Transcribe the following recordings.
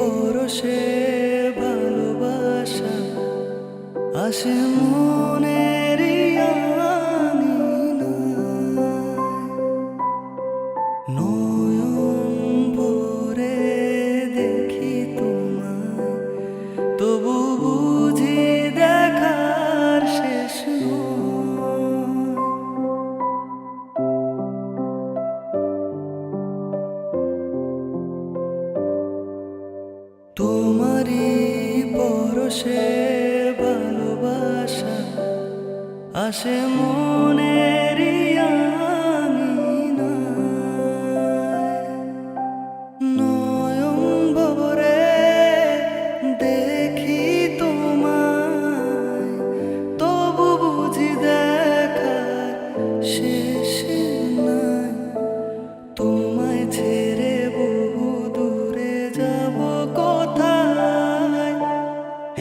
পরশে ভালোবাসা আসে মনের নয়ন ভরে দেখি তোমায়, তবু বুঝি দেখার শেষ নয়। তোমারই পরশে ভালোবাসা আসে মনের নয়ন ভরে দেখি তোমায়, তবু বুঝি দেখার শেষ নাই। তোমায় ছেড়ে বহু দূরে যাব কোথায়,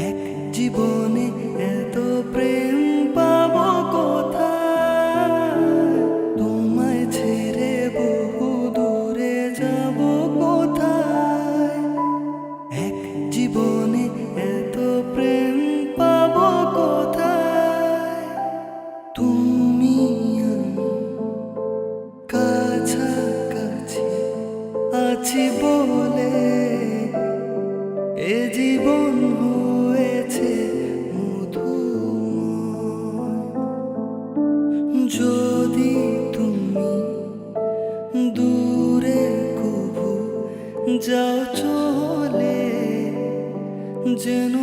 এক জীবনে এত প্রেম পাবো কোথায়। তোমায় ছেড়ে বহু দূরে যাব কোথায়, এক জীবনে এত প্রেম পাবো কোথায়। তুমি আমি কাছাকাছি আছি বলে এ জীবন হয়েছে মধুময়। যদি তুমি দূরে কভু যাও চলে, যেন